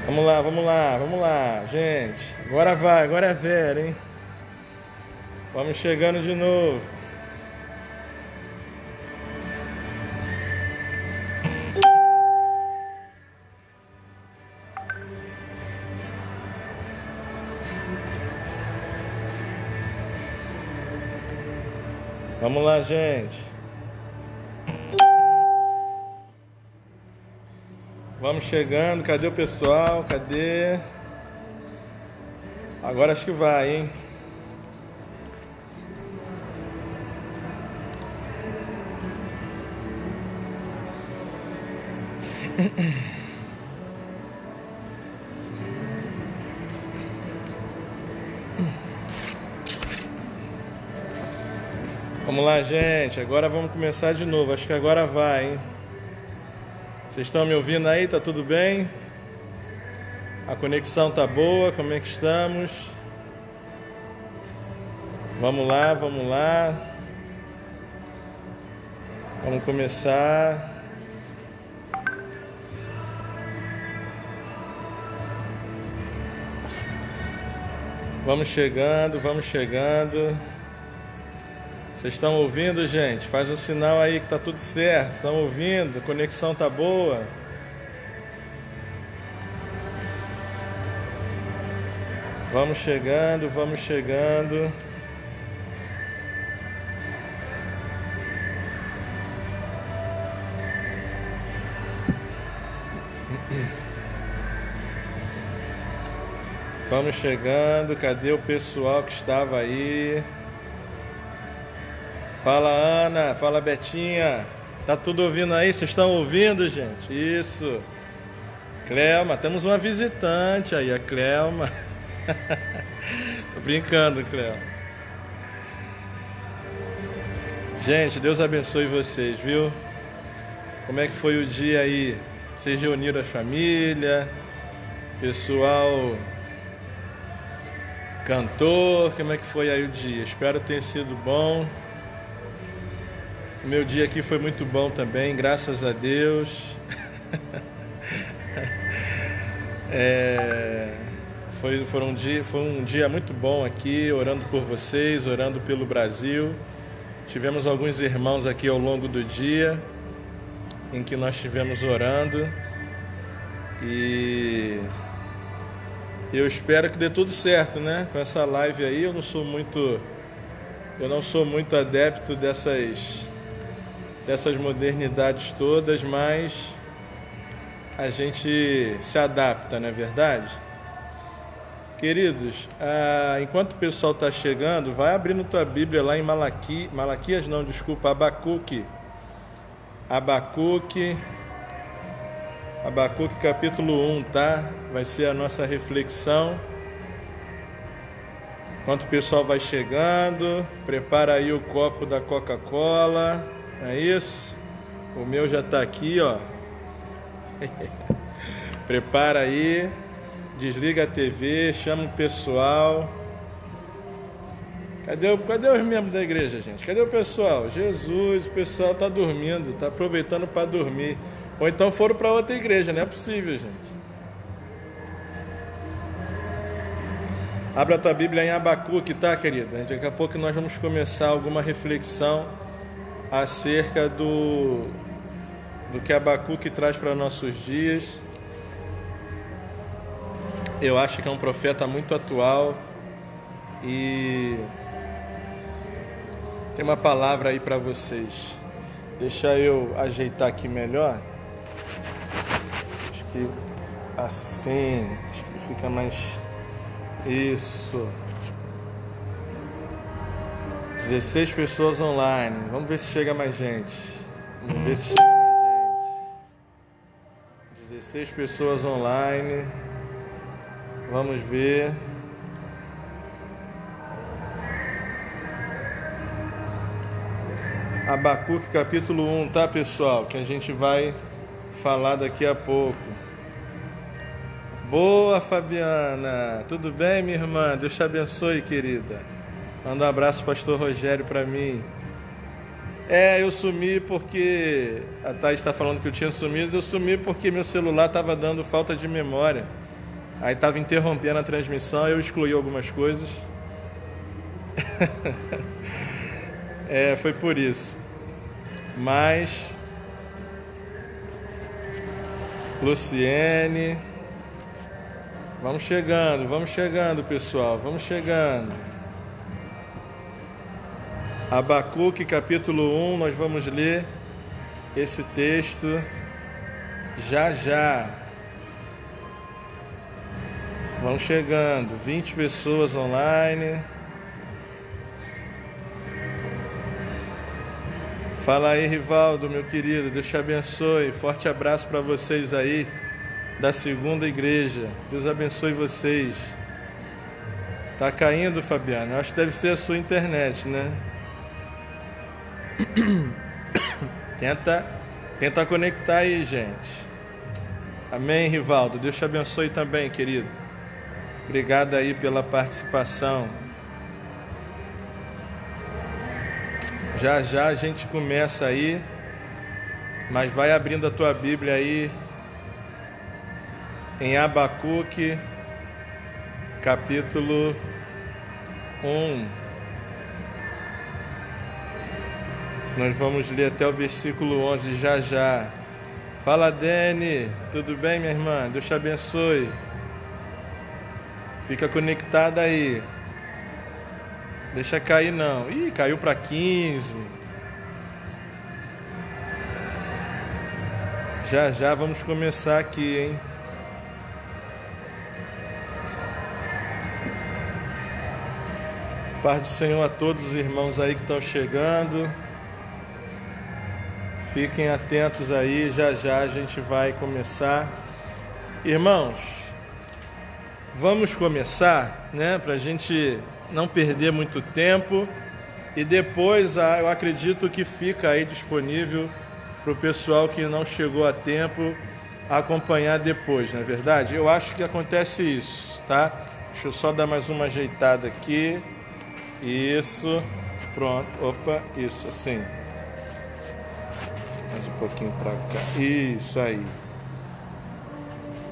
Vamos lá, vamos lá, vamos lá, gente. Agora vai, agora é vera, hein? Vamos chegando de novo. Vamos lá, gente. Vamos chegando. Cadê o pessoal? Cadê? Agora acho que vai, hein? Vamos lá, gente. Agora vamos começar de novo. Acho que agora vai, hein? Vocês estão me ouvindo aí? Tá tudo bem? A conexão tá boa? Como é que estamos? Vamos lá, vamos lá. Vamos começar. Vamos chegando, vamos chegando. Vocês estão ouvindo, gente? Faz um sinal aí que tá tudo certo. Estão ouvindo? A conexão tá boa? Vamos chegando, vamos chegando. Vamos chegando. Cadê o pessoal que estava aí? Fala, Ana. Fala, Betinha. Tá tudo ouvindo aí? Vocês estão ouvindo, gente? Isso. Clelma, temos uma visitante aí, a Clelma. Tô brincando, Clelma. Gente, Deus abençoe vocês, viu? Como é que foi o dia aí? Vocês reuniram a família? Pessoal cantor? Como é que foi aí o dia? Espero que tenha sido bom. O meu dia aqui foi muito bom também, graças a Deus. Foi um dia muito bom aqui, orando por vocês, orando pelo Brasil. Tivemos alguns irmãos aqui ao longo do dia, em que nós estivemos orando. E eu espero que dê tudo certo, né? Com essa live aí, eu não sou muito adepto dessas modernidades todas, mas a gente se adapta, não é verdade? Queridos, enquanto o pessoal está chegando, vai abrindo tua Bíblia lá em Malaquias não, desculpa, Abacuque capítulo 1, tá? Vai ser a nossa reflexão. Enquanto o pessoal vai chegando, prepara aí o copo da Coca-Cola, não é isso? O meu já está aqui, ó. Prepara aí, desliga a TV, chama o pessoal. Cadê os membros da igreja, gente? Cadê o pessoal? Jesus, o pessoal está dormindo, está aproveitando para dormir. Ou então foram para outra igreja, não é possível, gente. Abra a tua Bíblia em Abacuque, tá, querido? Daqui a pouco nós vamos começar alguma reflexão acerca do que Abacuque traz para nossos dias. Eu acho que é um profeta muito atual e tem uma palavra aí para vocês. Deixa eu ajeitar aqui melhor. Acho que assim, acho que fica mais... Isso. 16 pessoas online. Vamos ver se chega mais gente. 16 pessoas online. Vamos ver. Abacuque capítulo 1, tá, pessoal? Que a gente vai falar daqui a pouco. Boa, Fabiana. Tudo bem, minha irmã? Deus te abençoe, querida. Manda um abraço, pastor Rogério, para mim. Eu sumi porque... A Thaís está falando que eu tinha sumido. Eu sumi porque meu celular estava dando falta de memória. Aí estava interrompendo a transmissão, eu excluí algumas coisas. Foi por isso. Mas Luciene, vamos chegando, pessoal, vamos chegando. Abacuque, capítulo 1, nós vamos ler esse texto já. Vão chegando, 20 pessoas online. Fala aí, Rivaldo, meu querido, Deus te abençoe. Forte abraço para vocês aí da segunda igreja. Deus abençoe vocês. Tá caindo, Fabiano? Eu acho que deve ser a sua internet, né? Tenta conectar aí, gente. Amém, Rivaldo. Deus te abençoe também, querido. Obrigado aí pela participação. Já a gente começa aí, mas vai abrindo a tua Bíblia aí em Abacuque, capítulo 1. Nós vamos ler até o versículo 11 já. Fala, Dene, tudo bem, minha irmã? Deus te abençoe. Fica conectada aí. Deixa cair não. Ih, caiu para 15. Já vamos começar aqui, hein? Paz do Senhor a todos os irmãos aí que estão chegando. Fiquem atentos aí, já a gente vai começar. Irmãos, vamos começar, né? Para a gente não perder muito tempo. E depois eu acredito que fica aí disponível para o pessoal que não chegou a tempo acompanhar depois, não é verdade? Eu acho que acontece isso, tá? Deixa eu só dar mais uma ajeitada aqui. Isso, pronto. Opa, isso, assim. Mais um pouquinho para cá. Isso aí.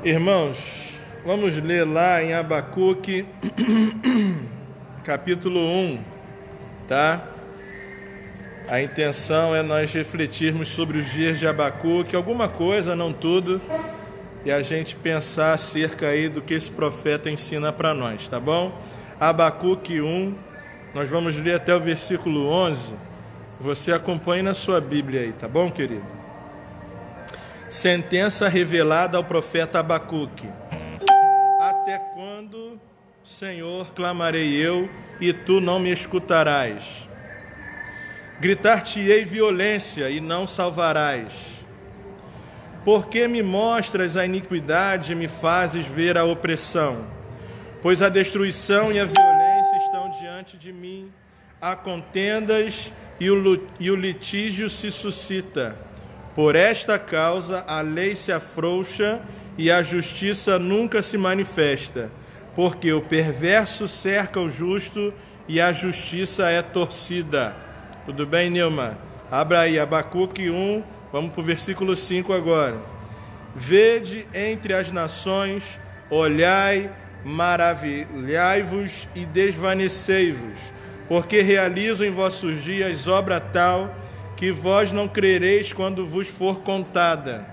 Irmãos, vamos ler lá em Abacuque, capítulo 1, tá? A intenção é nós refletirmos sobre os dias de Abacuque, alguma coisa, não tudo, e a gente pensar acerca aí do que esse profeta ensina para nós, tá bom? Abacuque 1, nós vamos ler até o versículo 11. Você acompanhe na sua Bíblia aí, tá bom, querido? Sentença revelada ao profeta Abacuque. Até quando, Senhor, clamarei eu, e tu não me escutarás? Gritar-te-ei violência, e não salvarás. Porque me mostras a iniquidade e me fazes ver a opressão? Pois a destruição e a violência estão diante de mim, há contendas e o litígio se suscita. Por esta causa a lei se afrouxa e a justiça nunca se manifesta, porque o perverso cerca o justo e a justiça é torcida. Tudo bem, Nilma? Abra aí, Abacuque 1, vamos para o versículo 5 agora. Vede entre as nações, olhai, maravilhai-vos e desvanecei-vos, porque realizo em vossos dias obra tal, que vós não crereis quando vos for contada.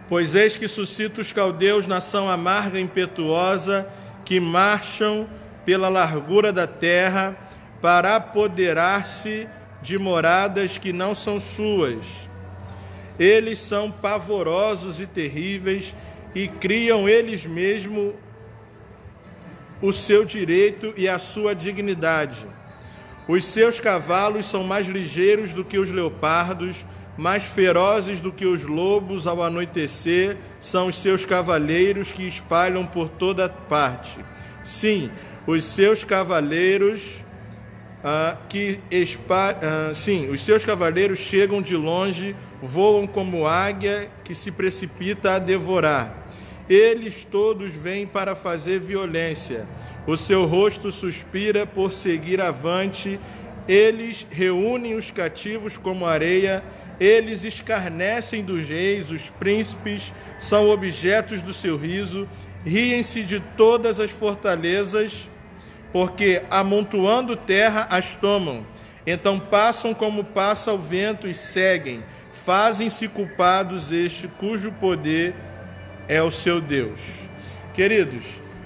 Pois eis que suscito os caldeus, nação amarga e impetuosa, que marcham pela largura da terra, para apoderar-se de moradas que não são suas. Eles são pavorosos e terríveis, e criam eles mesmos o seu direito e a sua dignidade. Os seus cavalos são mais ligeiros do que os leopardos, mais ferozes do que os lobos ao anoitecer, são os seus cavaleiros que espalham por toda parte. Sim, os seus cavaleiros os seus cavaleiros chegam de longe, voam como águia que se precipita a devorar. Eles todos vêm para fazer violência. O seu rosto suspira por seguir avante. Eles reúnem os cativos como areia, Eles escarnecem dos reis, os príncipes são objetos do seu riso, riem-se de todas as fortalezas, porque amontoando terra as tomam. Então passam como passa o vento e seguem, fazem-se culpados este cujo poder é o seu Deus. Queridos,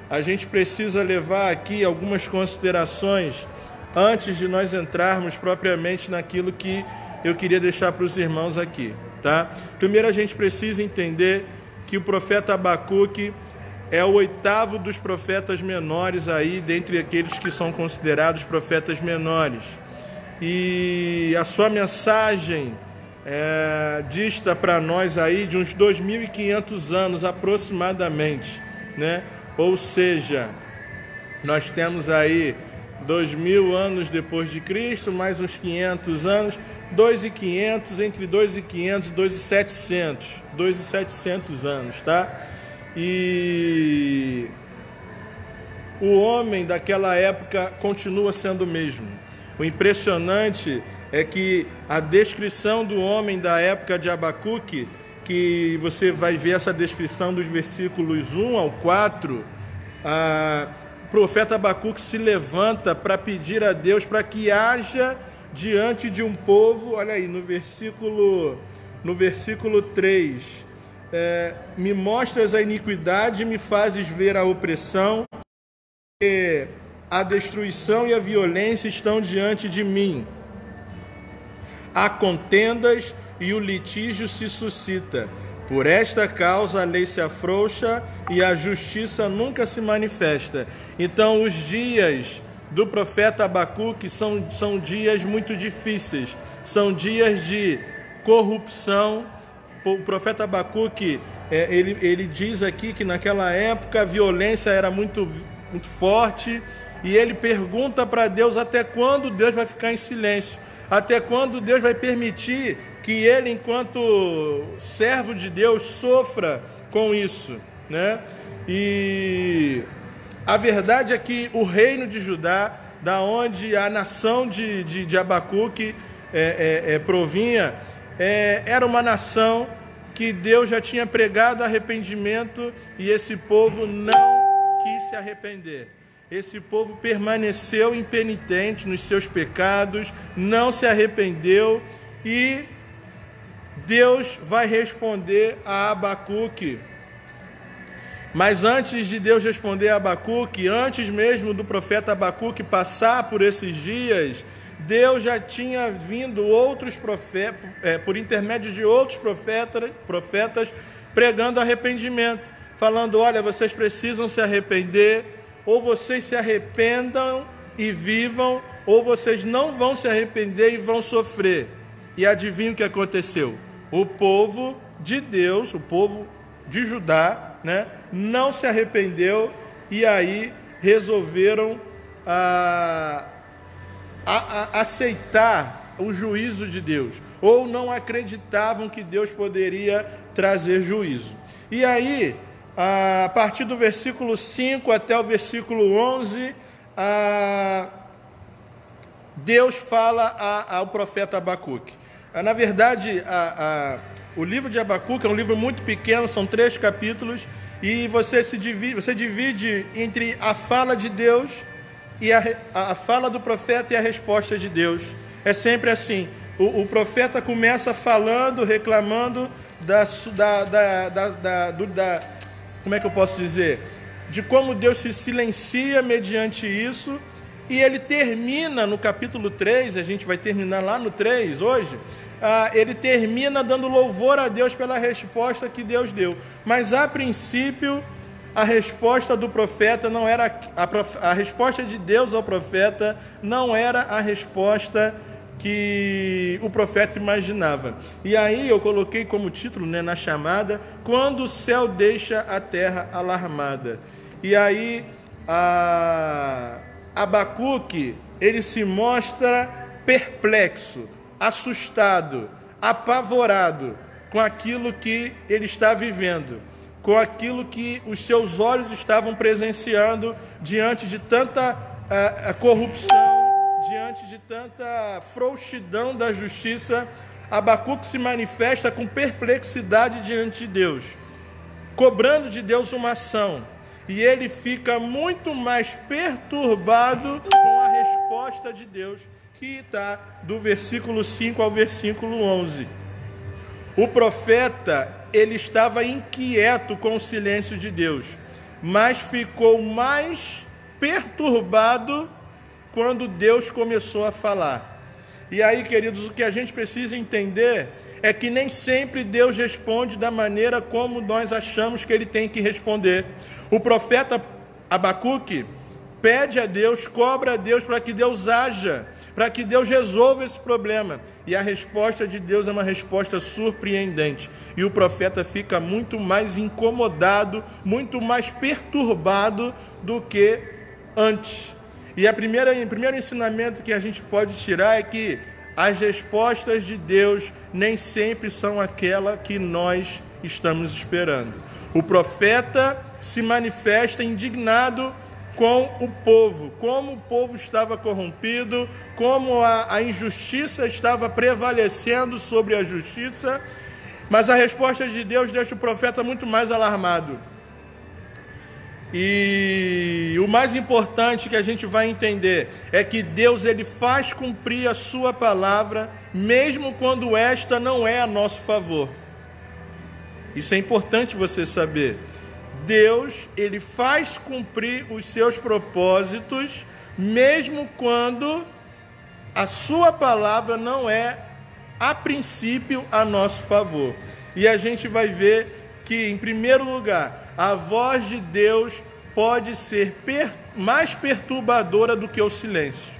a gente precisa levar aqui algumas considerações antes de nós entrarmos propriamente naquilo que eu queria deixar para os irmãos aqui, tá? Primeiro a gente precisa entender que o profeta Abacuque é o 8º dos profetas menores aí, dentre aqueles que são considerados profetas menores. E a sua mensagem dista para nós aí de uns 2.500 anos aproximadamente, né? Ou seja, nós temos aí 2.000 anos depois de Cristo, mais uns 500 anos, 2.500, entre 2.500 e 2.700 anos, tá? E o homem daquela época continua sendo o mesmo. O impressionante é que a descrição do homem da época de Abacuque, que você vai ver essa descrição dos versículos 1 ao 4, o profeta Abacuque se levanta para pedir a Deus para que haja diante de um povo, olha aí, no versículo 3, me mostras a iniquidade e me fazes ver a opressão, e a destruição e a violência estão diante de mim. Há contendas e o litígio se suscita. Por esta causa a lei se afrouxa e a justiça nunca se manifesta. Então os dias do profeta Abacuque são dias muito difíceis, são dias de corrupção. O profeta Abacuque, ele diz aqui que naquela época a violência era muito forte, e ele pergunta para Deus até quando Deus vai ficar em silêncio, até quando Deus vai permitir que ele, enquanto servo de Deus, sofra com isso, né? E a verdade é que o reino de Judá, da onde a nação de Abacuque provinha, era uma nação que Deus já tinha pregado arrependimento, e esse povo não quis se arrepender. Esse povo permaneceu impenitente nos seus pecados, não se arrependeu, e Deus vai responder a Abacuque. Mas antes de Deus responder a Abacuque, antes mesmo do profeta Abacuque passar por esses dias, Deus já tinha vindo outros profetas, por intermédio de outros profetas, pregando arrependimento, falando: olha, vocês precisam se arrepender, ou vocês se arrependam e vivam, ou vocês não vão se arrepender e vão sofrer. E adivinha o que aconteceu? O povo de Deus, o povo de Judá, né, não se arrependeu, e aí resolveram aceitar o juízo de Deus, ou não acreditavam que Deus poderia trazer juízo. E aí, a partir do versículo 5 até o versículo 11, Deus fala ao profeta Abacuque. Na verdade, o livro de Abacuque é um livro muito pequeno, são 3 capítulos, e você divide entre a fala de Deus e a fala do profeta e a resposta de Deus. É sempre assim. O profeta começa falando, reclamando como é que eu posso dizer? De como Deus se silencia mediante isso, e ele termina no capítulo 3, a gente vai terminar lá no 3 hoje, ele termina dando louvor a Deus pela resposta que Deus deu. Mas a princípio, a resposta do profeta não era, a resposta de Deus ao profeta não era a resposta que o profeta imaginava. E aí eu coloquei como título, né, na chamada: quando o céu deixa a terra alarmada. E aí Abacuque, ele se mostra perplexo, assustado, apavorado com aquilo que ele está vivendo, com aquilo que os seus olhos estavam presenciando diante de tanta corrupção, diante de tanta frouxidão da justiça. Abacuque se manifesta com perplexidade diante de Deus, cobrando de Deus uma ação. E ele fica muito mais perturbado com a resposta de Deus, que está do versículo 5 ao versículo 11. O profeta, ele estava inquieto com o silêncio de Deus, mas ficou mais perturbado quando Deus começou a falar. E aí, queridos, o que a gente precisa entender é que nem sempre Deus responde da maneira como nós achamos que ele tem que responder. O profeta Abacuque pede a Deus, cobra a Deus para que Deus haja, para que Deus resolva esse problema. E a resposta de Deus é uma resposta surpreendente. E o profeta fica muito mais incomodado, muito mais perturbado do que antes. E o primeiro ensinamento que a gente pode tirar é que as respostas de Deus nem sempre são aquela que nós estamos esperando. O profeta se manifesta indignado com o povo, como o povo estava corrompido, como a injustiça estava prevalecendo sobre a justiça, mas a resposta de Deus deixa o profeta muito mais alarmado. E o mais importante que a gente vai entender é que Deus, ele faz cumprir a sua palavra, mesmo quando esta não é a nosso favor. Isso é importante você saber. Deus, ele faz cumprir os seus propósitos, mesmo quando a sua palavra não é, a princípio, a nosso favor. E a gente vai ver que, em primeiro lugar, a voz de Deus pode ser mais perturbadora do que o silêncio.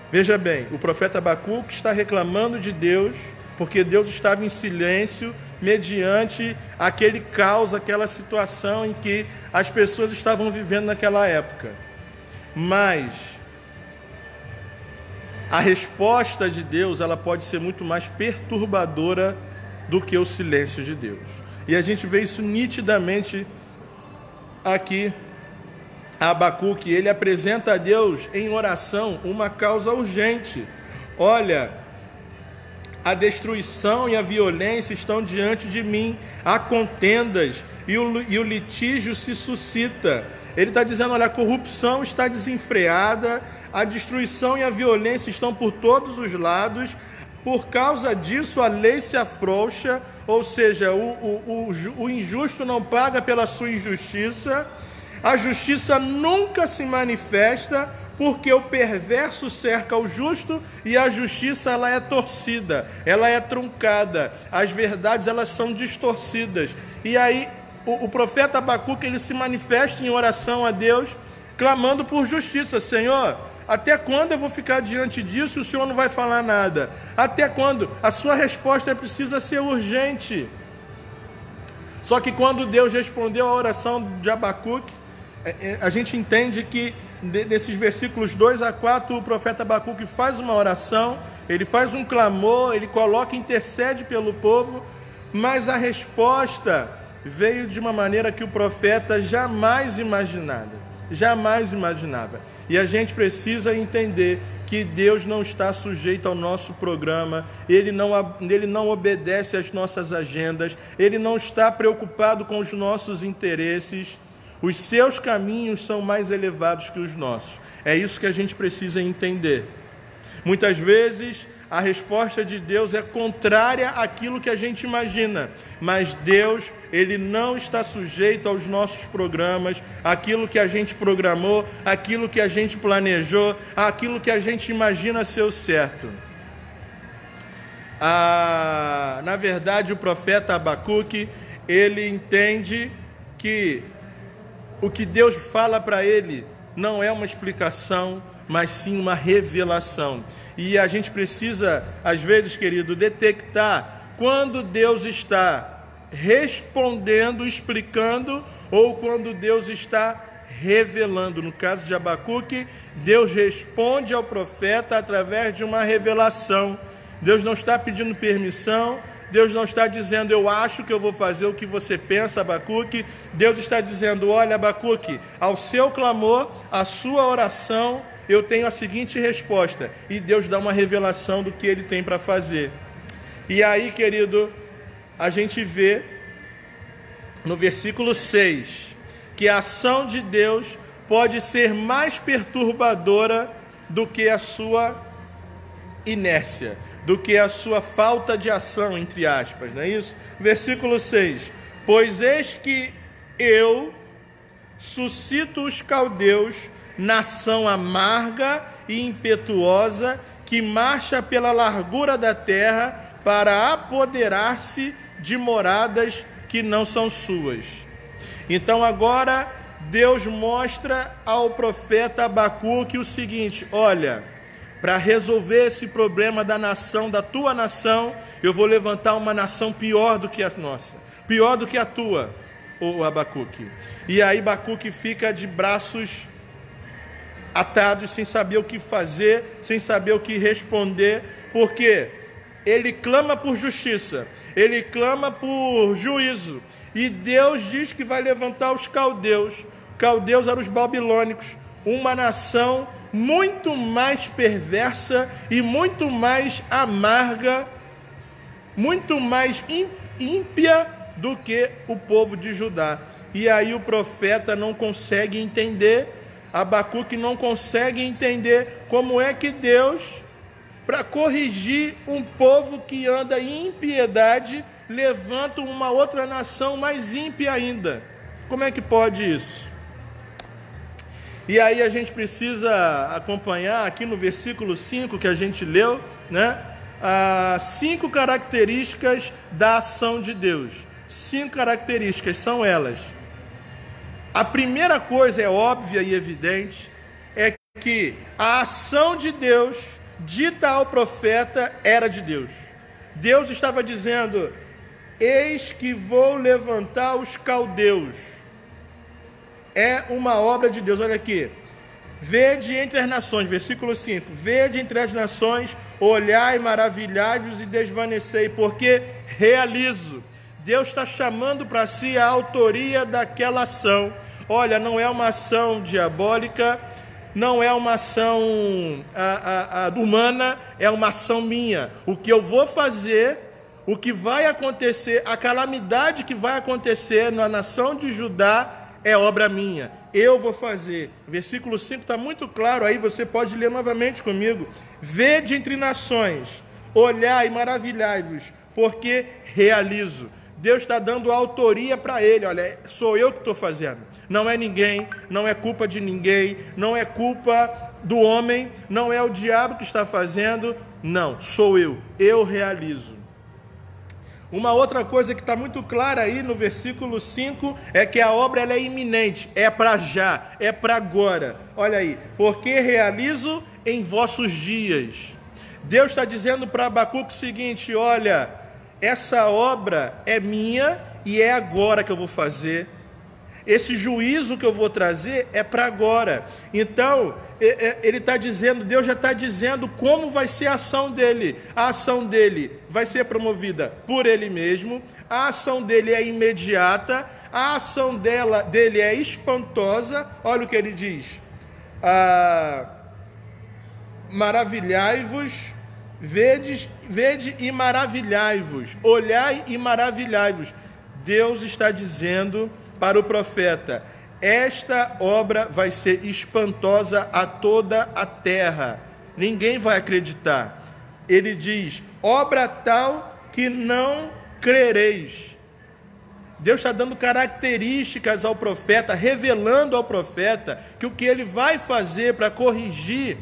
Veja bem, o profeta Abacuque está reclamando de Deus, porque Deus estava em silêncio, mediante aquele caos, aquela situação em que as pessoas estavam vivendo naquela época. Mas a resposta de Deus, ela pode ser muito mais perturbadora do que o silêncio de Deus. E a gente vê isso nitidamente aqui. Abacuque, ele apresenta a Deus em oração uma causa urgente. Olha, a destruição e a violência estão diante de mim, há contendas e o litígio se suscita. Ele está dizendo, olha, a corrupção está desenfreada, a destruição e a violência estão por todos os lados. Por causa disso, a lei se afrouxa, ou seja, o injusto não paga pela sua injustiça, a justiça nunca se manifesta, porque o perverso cerca o justo e a justiça, ela é torcida, ela é truncada, as verdades, elas são distorcidas. E aí, o profeta Abacuque, ele se manifesta em oração a Deus, clamando por justiça. Senhor, até quando eu vou ficar diante disso e o Senhor não vai falar nada? Até quando? A sua resposta precisa ser urgente. Só que quando Deus respondeu a oração de Abacuque, a gente entende que nesses versículos 2 a 4, o profeta Abacuque faz uma oração, ele faz um clamor, ele coloca, intercede pelo povo, mas a resposta veio de uma maneira que o profeta jamais imaginava. E a gente precisa entender que Deus não está sujeito ao nosso programa, Ele não obedece às nossas agendas, Ele não está preocupado com os nossos interesses. Os seus caminhos são mais elevados que os nossos. É isso que a gente precisa entender. Muitas vezes a resposta de Deus é contrária àquilo que a gente imagina, mas Deus, Ele não está sujeito aos nossos programas, aquilo que a gente programou, aquilo que a gente planejou, aquilo que a gente imagina ser o certo. Na verdade, o profeta Abacuque, ele entende que o que Deus fala para ele não é uma explicação, mas sim uma revelação. E a gente precisa, às vezes, querido, detectar quando Deus está respondendo, explicando, ou quando Deus está revelando. No caso de Abacuque, Deus responde ao profeta através de uma revelação. Deus não está pedindo permissão, Deus não está dizendo, eu acho que eu vou fazer o que você pensa, Abacuque. Deus está dizendo, olha, Abacuque, ao seu clamor, à sua oração, eu tenho a seguinte resposta. E Deus dá uma revelação do que Ele tem para fazer. E aí, querido, a gente vê no versículo 6 que a ação de Deus pode ser mais perturbadora do que a sua inércia, do que a sua falta de ação, entre aspas, não é isso? Versículo 6: pois eis que eu suscito os caldeus, nação amarga e impetuosa, que marcha pela largura da terra para apoderar-se de moradas que não são suas. Então agora Deus mostra ao profeta Abacuque o seguinte: olha, para resolver esse problema da nação, da tua nação, eu vou levantar uma nação pior do que a nossa, pior do que a tua, ô Abacuque. E aí Abacuque fica de braços atados, sem saber o que fazer, sem saber o que responder, porque ele clama por justiça, ele clama por juízo, e Deus diz que vai levantar os caldeus. Caldeus eram os babilônicos, uma nação muito mais perversa e muito mais amarga, muito mais ímpia do que o povo de Judá. E aí o profeta não consegue entender, Abacuque não consegue entender como é que Deus, para corrigir um povo que anda em impiedade, levanta uma outra nação mais ímpia ainda. Como é que pode isso? E aí a gente precisa acompanhar aqui no versículo 5 que a gente leu, né? 5 características da ação de Deus. 5 características são elas. A primeira coisa é óbvia e evidente, é que a ação de Deus dita ao profeta era de Deus. Deus estava dizendo: eis que vou levantar os caldeus. É uma obra de Deus. Olha aqui: vede entre as nações, versículo 5, vede entre as nações, olhai, maravilhai-vos e desvanecei, porque realizo. Deus está chamando para si a autoria daquela ação. Olha, não é uma ação diabólica, não é uma ação humana, é uma ação minha. O que eu vou fazer, o que vai acontecer, a calamidade que vai acontecer na nação de Judá é obra minha. Eu vou fazer. Versículo 5 está muito claro aí, você pode ler novamente comigo. Vede entre nações, olhai e maravilhai-vos, porque realizo. Deus está dando autoria para ele. Olha, sou eu que estou fazendo. Não é ninguém, não é culpa de ninguém, não é culpa do homem, não é o diabo que está fazendo. Não, sou eu realizo. Uma outra coisa que está muito clara aí no versículo 5 é que a obra ela é iminente, é para já, é para agora. Olha aí, porque realizo em vossos dias. Deus está dizendo para Abacuque o seguinte: olha, essa obra é minha e é agora que eu vou fazer. Esse juízo que eu vou trazer é para agora. Então, ele está dizendo, Deus já está dizendo como vai ser a ação dele. A ação dele vai ser promovida por ele mesmo. A ação dele é imediata. A ação dele é espantosa. Olha o que ele diz: maravilhai-vos, vede e maravilhai-vos, olhai e maravilhai-vos. Deus está dizendo para o profeta: esta obra vai ser espantosa a toda a terra, ninguém vai acreditar. Ele diz: obra tal que não crereis. Deus está dando características ao profeta, revelando ao profeta que o que ele vai fazer para corrigir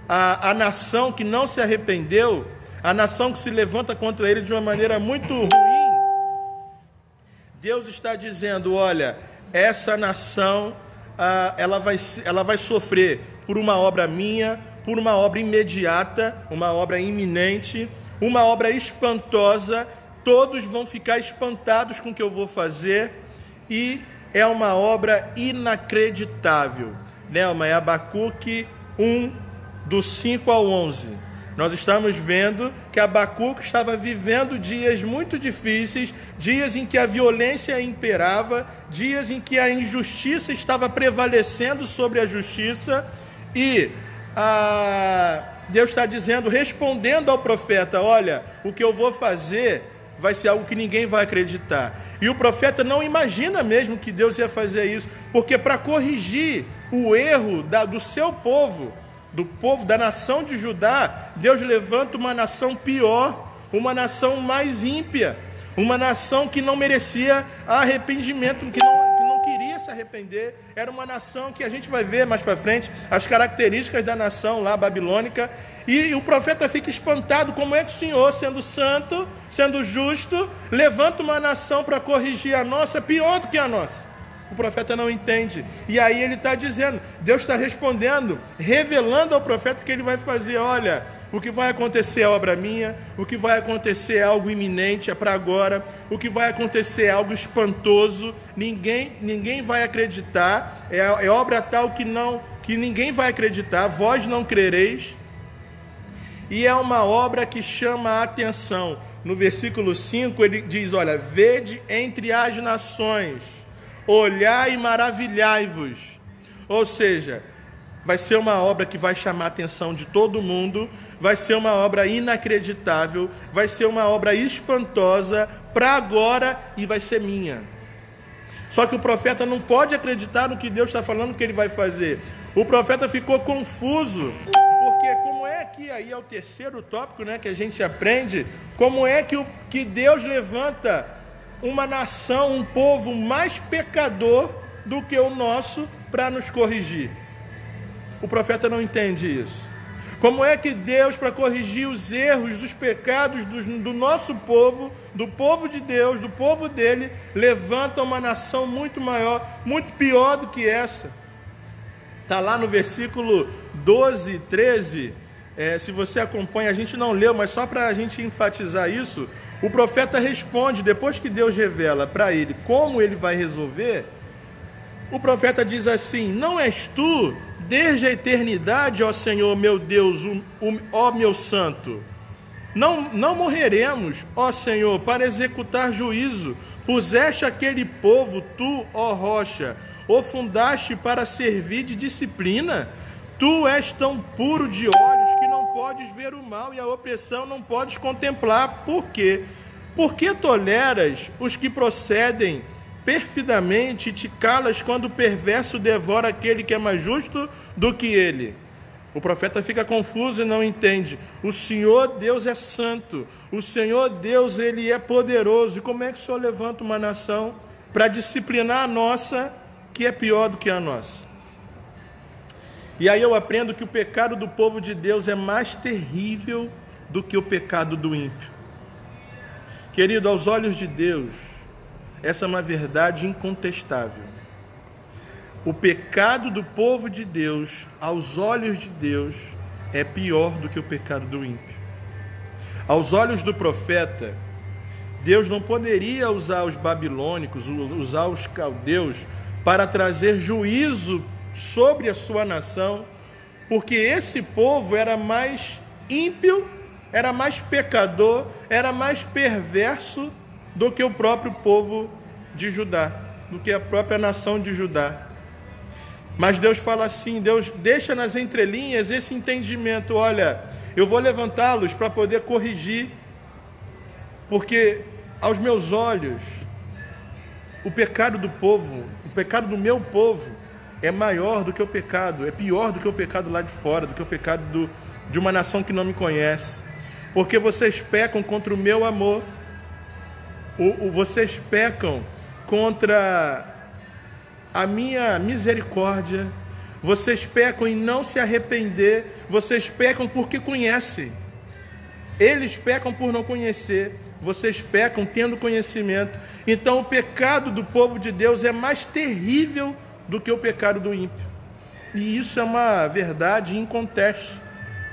a nação que não se arrependeu, a nação que se levanta contra ele de uma maneira muito ruim. Deus está dizendo: olha, essa nação, ela vai sofrer por uma obra minha, por uma obra imediata, uma obra iminente, uma obra espantosa. Todos vão ficar espantados com o que eu vou fazer, e é uma obra inacreditável. Nelma, é Abacuque 1, do 5 ao 11. Nós estamos vendo que Abacuque estava vivendo dias muito difíceis, dias em que a violência imperava, dias em que a injustiça estava prevalecendo sobre a justiça, e Deus está dizendo, respondendo ao profeta, olha, o que eu vou fazer vai ser algo que ninguém vai acreditar. E o profeta não imagina mesmo que Deus ia fazer isso, porque para corrigir o erro do seu povo, do povo da nação de Judá, Deus levanta uma nação pior, uma nação mais ímpia, uma nação que não merecia arrependimento, que não queria se arrepender. Era uma nação que a gente vai ver mais para frente as características da nação lá babilônica, e o profeta fica espantado, como é que o Senhor, sendo santo, sendo justo, levanta uma nação para corrigir a nossa, pior do que a nossa. O profeta não entende, e aí ele está dizendo, Deus está respondendo, revelando ao profeta que ele vai fazer, olha, o que vai acontecer é obra minha, o que vai acontecer é algo iminente, é para agora, o que vai acontecer é algo espantoso, ninguém vai acreditar, é obra tal que ninguém vai acreditar, vós não crereis, e é uma obra que chama a atenção. No versículo 5 ele diz, olha, vede entre as nações, olhai e maravilhai-vos. Ou seja, vai ser uma obra que vai chamar a atenção de todo mundo, vai ser uma obra inacreditável, vai ser uma obra espantosa para agora e vai ser minha. Só que o profeta não pode acreditar no que Deus está falando que ele vai fazer. O profeta ficou confuso, porque como é que, aí é o terceiro tópico, né, que a gente aprende, como é que Deus levanta uma nação, um povo mais pecador do que o nosso para nos corrigir. O profeta não entende isso. Como é que Deus, para corrigir os erros, dos pecados do nosso povo, do povo de Deus, do povo dele, levanta uma nação muito maior, muito pior do que essa? Está lá no versículo 12, 13, se você acompanha, a gente não leu, mas só para a gente enfatizar isso, o profeta responde, depois que Deus revela para ele como ele vai resolver, o profeta diz assim, não és tu, desde a eternidade, ó Senhor, meu Deus, ó meu santo, não morreremos, ó Senhor, para executar juízo, puseste aquele povo, tu, ó rocha, o fundaste para servir de disciplina, tu és tão puro de olhos que não podes ver o mal e a opressão não podes contemplar. Por quê? Porque toleras os que procedem perfidamente e te calas quando o perverso devora aquele que é mais justo do que ele. O profeta fica confuso e não entende. O Senhor Deus é santo. O Senhor Deus, ele é poderoso. E como é que o Senhor levanta uma nação para disciplinar a nossa, que é pior do que a nossa? E aí eu aprendo que o pecado do povo de Deus é mais terrível do que o pecado do ímpio. Querido, aos olhos de Deus, essa é uma verdade incontestável. O pecado do povo de Deus, aos olhos de Deus, é pior do que o pecado do ímpio. Aos olhos do profeta, Deus não poderia usar os babilônicos, usar os caldeus, para trazer juízo sobre a sua nação, porque esse povo era mais ímpio, era mais pecador, era mais perverso do que o próprio povo de Judá, do que a própria nação de Judá. Mas Deus fala assim, Deus deixa nas entrelinhas esse entendimento, olha, eu vou levantá-los para poder corrigir, porque aos meus olhos, o pecado do povo, o pecado do meu povo, é maior do que o pecado, é pior do que o pecado lá de fora, do que o pecado de uma nação que não me conhece. Porque vocês pecam contra o meu amor, vocês pecam contra a minha misericórdia, vocês pecam em não se arrepender, vocês pecam porque conhecem, eles pecam por não conhecer, vocês pecam tendo conhecimento. Então o pecado do povo de Deus é mais terrível do que o pecado do ímpio. E isso é uma verdade inconteste,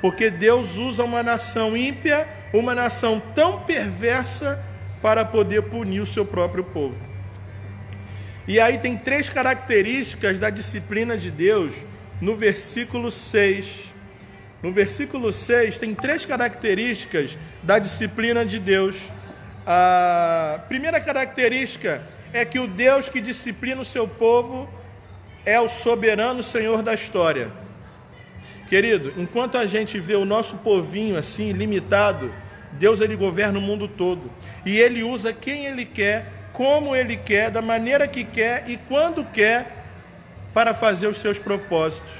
porque Deus usa uma nação ímpia, uma nação tão perversa, para poder punir o seu próprio povo. E aí tem 3 características da disciplina de Deus no versículo 6. No versículo 6 tem 3 características da disciplina de Deus. A primeira característica é que o Deus que disciplina o seu povo é o soberano Senhor da história. Querido, enquanto a gente vê o nosso povinho assim, limitado, Deus ele governa o mundo todo. E ele usa quem ele quer, como ele quer, da maneira que quer e quando quer para fazer os seus propósitos.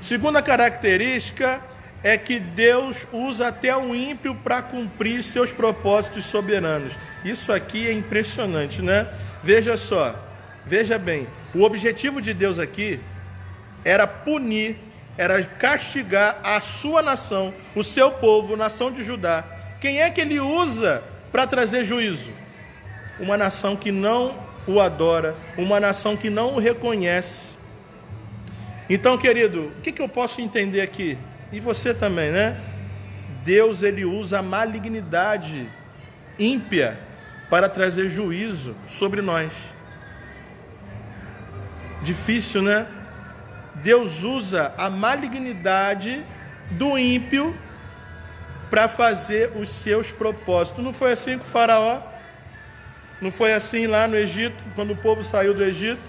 Segunda característica é que Deus usa até o ímpio para cumprir seus propósitos soberanos. Isso aqui é impressionante, né? Veja só, veja bem, o objetivo de Deus aqui era punir, era castigar a sua nação, o seu povo, a nação de Judá. Quem é que ele usa para trazer juízo? Uma nação que não o adora, uma nação que não o reconhece. Então, querido, o que eu posso entender aqui? E você também, né? Deus, ele usa a malignidade ímpia para trazer juízo sobre nós. Difícil, né? Deus usa a malignidade do ímpio para fazer os seus propósitos. Não foi assim com o faraó? Não foi assim lá no Egito, quando o povo saiu do Egito?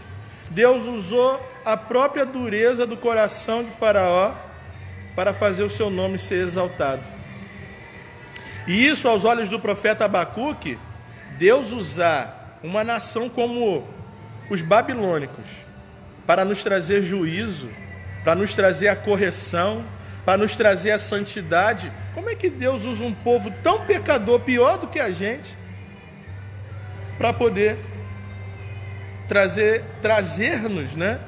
Deus usou a própria dureza do coração de faraó para fazer o seu nome ser exaltado. E isso, aos olhos do profeta Abacuque, Deus usar uma nação como os babilônicos para nos trazer juízo, para nos trazer a correção, para nos trazer a santidade. Como é que Deus usa um povo tão pecador, pior do que a gente, para poder trazer-nos, né,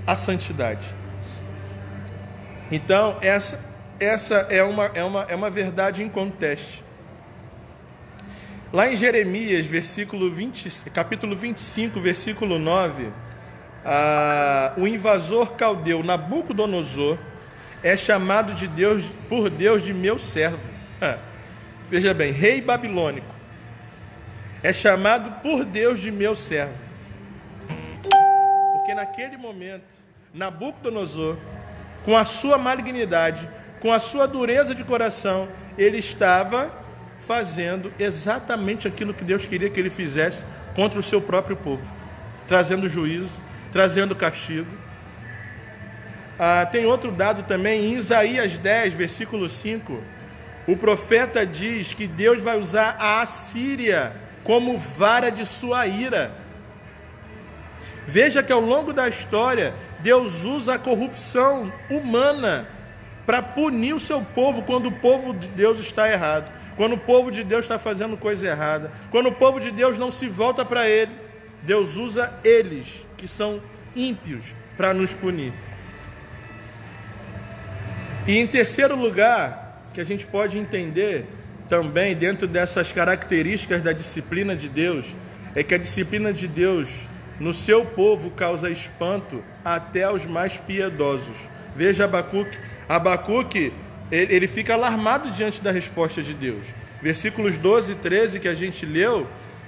a santidade? Então, essa é uma verdade em conteste. Lá em Jeremias, capítulo 25, versículo 9, o invasor caldeu Nabucodonosor é chamado por Deus de meu servo. Veja bem, rei babilônico é chamado por Deus de meu servo. Porque naquele momento, Nabucodonosor, com a sua malignidade, com a sua dureza de coração, ele estava fazendo exatamente aquilo que Deus queria que ele fizesse contra o seu próprio povo, trazendo juízo, trazendo castigo. Tem outro dado também, em Isaías 10, versículo 5, o profeta diz que Deus vai usar a Assíria como vara de sua ira. Veja que ao longo da história, Deus usa a corrupção humana para punir o seu povo quando o povo de Deus está errado, quando o povo de Deus está fazendo coisa errada, quando o povo de Deus não se volta para Ele. Deus usa eles, que são ímpios, para nos punir. E em terceiro lugar, que a gente pode entender também dentro dessas características da disciplina de Deus, é que a disciplina de Deus no seu povo causa espanto até aos mais piedosos. Veja Abacuque, ele fica alarmado diante da resposta de Deus. Versículos 12 e 13 que a gente leu,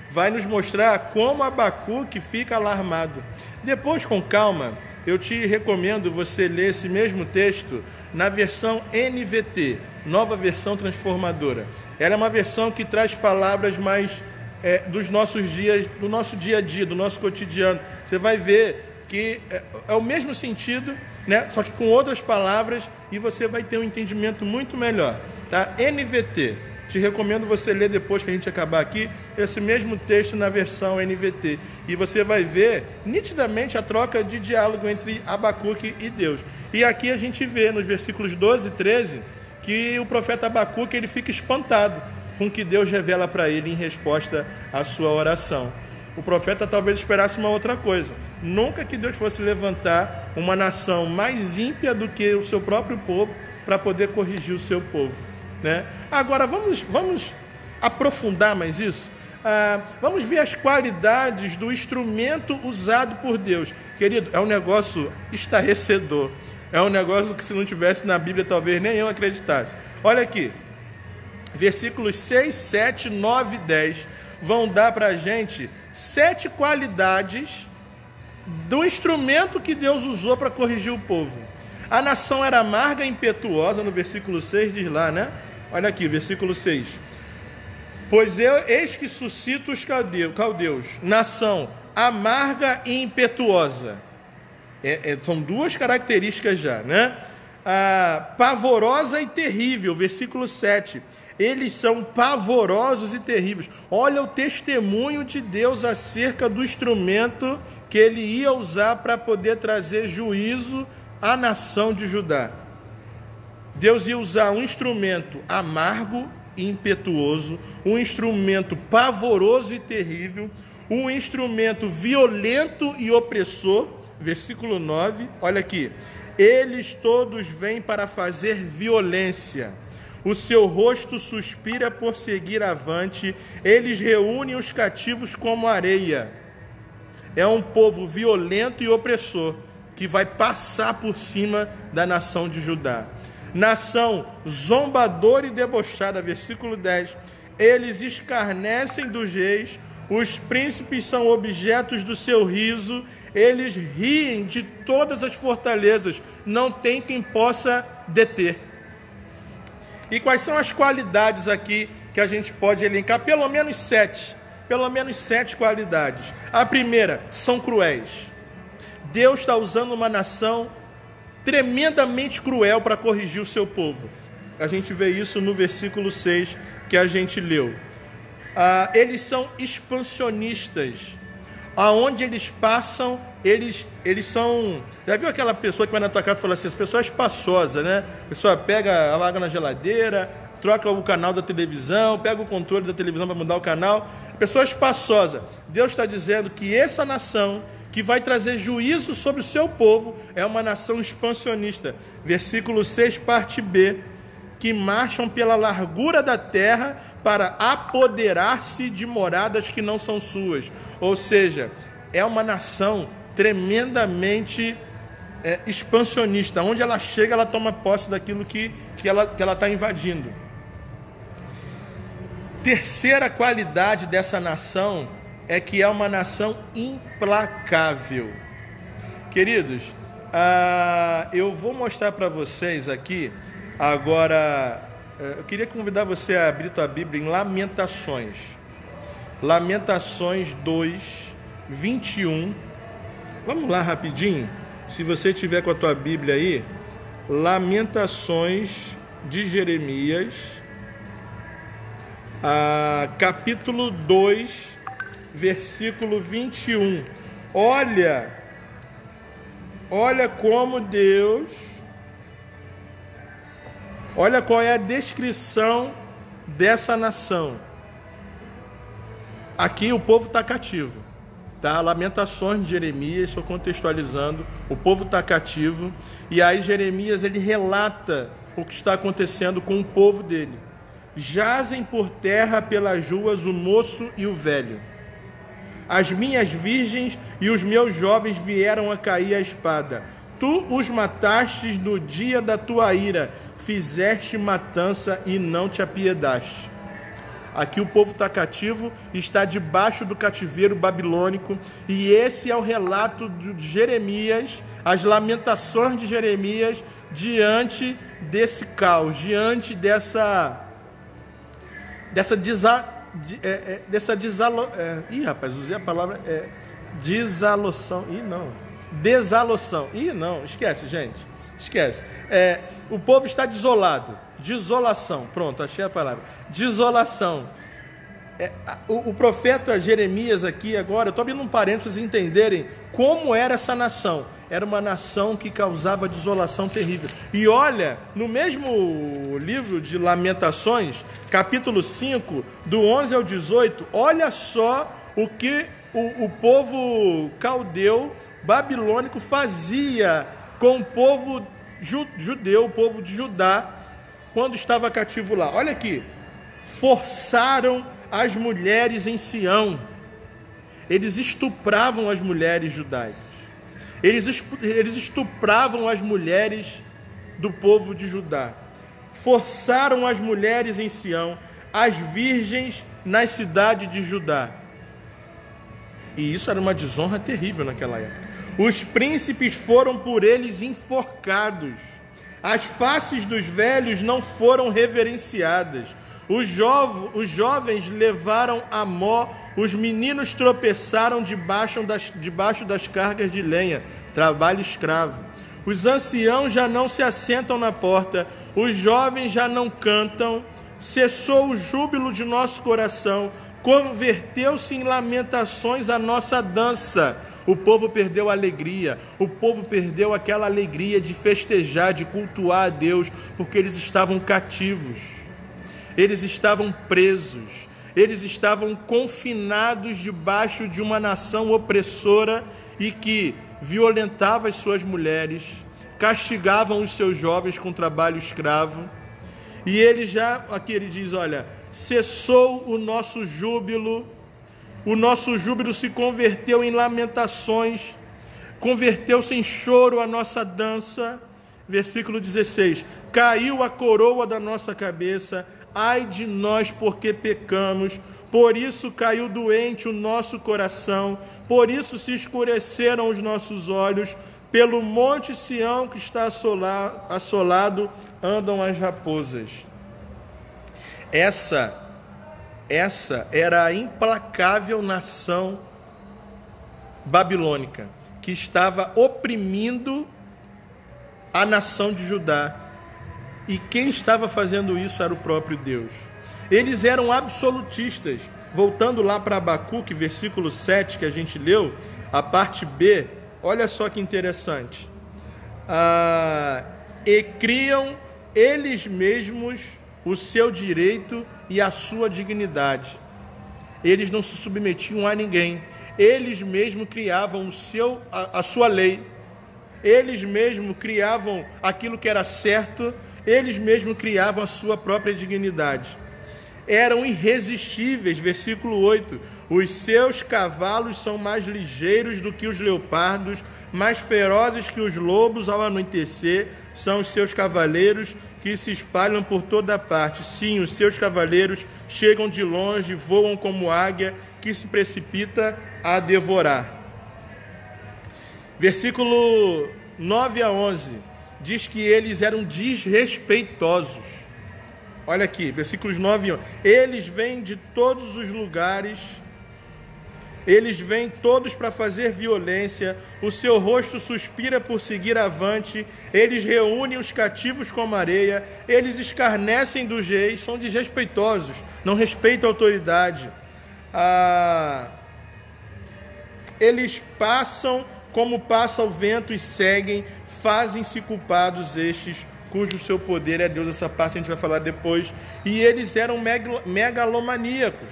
vai nos mostrar como Abacuque fica alarmado. Depois, com calma, eu te recomendo você ler esse mesmo texto na versão NVT, Nova Versão Transformadora. Ela é uma versão que traz palavras mais dos nossos dias, do nosso dia a dia, do nosso cotidiano. Você vai ver que é o mesmo sentido, né? Só que com outras palavras, e você vai ter um entendimento muito melhor, tá? NVT. Te recomendo você ler depois que a gente acabar aqui, esse mesmo texto na versão NVT. E você vai ver nitidamente a troca de diálogo entre Abacuque e Deus. E aqui a gente vê nos versículos 12 e 13 que o profeta Abacuque ele fica espantado com o que Deus revela para ele em resposta à sua oração. O profeta talvez esperasse uma outra coisa. Nunca que Deus fosse levantar uma nação mais ímpia do que o seu próprio povo para poder corrigir o seu povo, né? Agora, vamos aprofundar mais isso? Vamos ver as qualidades do instrumento usado por Deus. Querido, é um negócio estarrecedor. É um negócio que se não tivesse na Bíblia, talvez nem eu acreditasse. Olha aqui. Versículos 6, 7, 9 e 10 vão dar para a gente 7 qualidades do instrumento que Deus usou para corrigir o povo. A nação era amarga e impetuosa, no versículo 6 diz lá, né? Olha aqui, versículo 6. Pois eis que suscito os caldeus, nação amarga e impetuosa. São duas características já, né? Pavorosa e terrível, versículo 7. Eles são pavorosos e terríveis. Olha o testemunho de Deus acerca do instrumento que ele ia usar para poder trazer juízo à nação de Judá. Deus ia usar um instrumento amargo e impetuoso, um instrumento pavoroso e terrível, um instrumento violento e opressor. Versículo 9, olha aqui. Eles todos vêm para fazer violência. O seu rosto suspira por seguir avante. Eles reúnem os cativos como areia. É um povo violento e opressor que vai passar por cima da nação de Judá. Nação zombadora e debochada, versículo 10. Eles escarnecem dos reis, os príncipes são objetos do seu riso, eles riem de todas as fortalezas, não tem quem possa deter. E quais são as qualidades aqui que a gente pode elencar? Pelo menos sete qualidades. A primeira, são cruéis. Deus está usando uma nação tremendamente cruel para corrigir o seu povo. A gente vê isso no versículo 6 que a gente leu. Eles são expansionistas. Aonde eles passam, eles são... Já viu aquela pessoa que vai na tua casa e fala assim, essa pessoa é espaçosa, né? A pessoa pega a água na geladeira, troca o canal da televisão, pega o controle da televisão para mudar o canal. Pessoa espaçosa. Deus está dizendo que essa nação que vai trazer juízo sobre o seu povo é uma nação expansionista. Versículo 6, parte B. Que marcham pela largura da terra para apoderar-se de moradas que não são suas. Ou seja, é uma nação tremendamente expansionista. Onde ela chega, ela toma posse daquilo que ela está invadindo. Terceira qualidade dessa nação é que é uma nação implacável. Queridos, eu vou mostrar para vocês aqui. Agora, eu queria convidar você a abrir tua Bíblia em Lamentações. Lamentações 2, 21. Vamos lá rapidinho. Se você tiver com a tua Bíblia aí, Lamentações de Jeremias, capítulo 2, versículo 21. Olha como Deus... Olha qual é a descrição dessa nação. Aqui o povo está cativo. Tá? Lamentações de Jeremias, estou contextualizando. O povo está cativo. E aí Jeremias ele relata o que está acontecendo com o povo dele. Jazem por terra pelas ruas o moço e o velho. As minhas virgens e os meus jovens vieram a cair à espada. Tu os matastes no dia da tua ira. Fizeste matança e não te apiedaste. Aqui o povo está cativo, está debaixo do cativeiro babilônico, e esse é o relato de Jeremias, as lamentações de Jeremias diante desse caos, diante dessa desaloção. Esquece, gente. Esquece. O povo está desolado. Desolação. Pronto, achei a palavra. Desolação. O profeta Jeremias aqui agora, eu estou abrindo um parênteses para vocês entenderem como era essa nação. Era uma nação que causava desolação terrível. E olha, no mesmo livro de Lamentações, capítulo 5, do 11 ao 18, olha só o que o povo caldeu, babilônico, fazia com o povo judeu, o povo de Judá, quando estava cativo lá. Olha aqui. Forçaram as mulheres em Sião. Eles estupravam as mulheres judaicas. Eles estupravam as mulheres do povo de Judá. Forçaram as mulheres em Sião, as virgens nas cidades de Judá. E isso era uma desonra terrível naquela época. Os príncipes foram por eles enforcados. As faces dos velhos não foram reverenciadas. Os jovens levaram a mó, os meninos tropeçaram debaixo das cargas de lenha, trabalho escravo. Os anciãos já não se assentam na porta, os jovens já não cantam, cessou o júbilo de nosso coração, converteu-se em lamentações a nossa dança. O povo perdeu a alegria, o povo perdeu aquela alegria de festejar, de cultuar a Deus, porque eles estavam cativos, eles estavam presos, eles estavam confinados debaixo de uma nação opressora e que violentava as suas mulheres, castigavam os seus jovens com trabalho escravo. E aqui ele diz, olha, cessou o nosso júbilo se converteu em lamentações, converteu-se em choro a nossa dança. Versículo 16, caiu a coroa da nossa cabeça, ai de nós porque pecamos, por isso caiu doente o nosso coração, por isso se escureceram os nossos olhos, pelo monte Sião que está assolado andam as raposas. Essa era a implacável nação babilônica, que estava oprimindo a nação de Judá. E quem estava fazendo isso era o próprio Deus. Eles eram absolutistas. Voltando lá para Abacuque, versículo 7, que a gente leu, a parte B, olha só que interessante. E criam eles mesmos o seu direito e a sua dignidade. Eles não se submetiam a ninguém. Eles mesmos criavam a sua lei. Eles mesmos criavam aquilo que era certo. Eles mesmos criavam a sua própria dignidade. Eram irresistíveis, versículo 8. Os seus cavalos são mais ligeiros do que os leopardos, mais ferozes que os lobos ao anoitecer, são os seus cavaleiros que se espalham por toda parte. Sim, os seus cavaleiros chegam de longe, voam como águia que se precipita a devorar. Versículo 9 a 11, diz que eles eram desrespeitosos. Olha aqui, versículos 9 e 11. Eles vêm de todos os lugares, eles vêm todos para fazer violência, o seu rosto suspira por seguir avante, eles reúnem os cativos como areia, eles escarnecem dos reis, são desrespeitosos, não respeitam a autoridade. Eles passam como passa o vento e seguem, fazem-se culpados estes, cujo seu poder é Deus. Essa parte a gente vai falar depois. E eles eram megalomaníacos.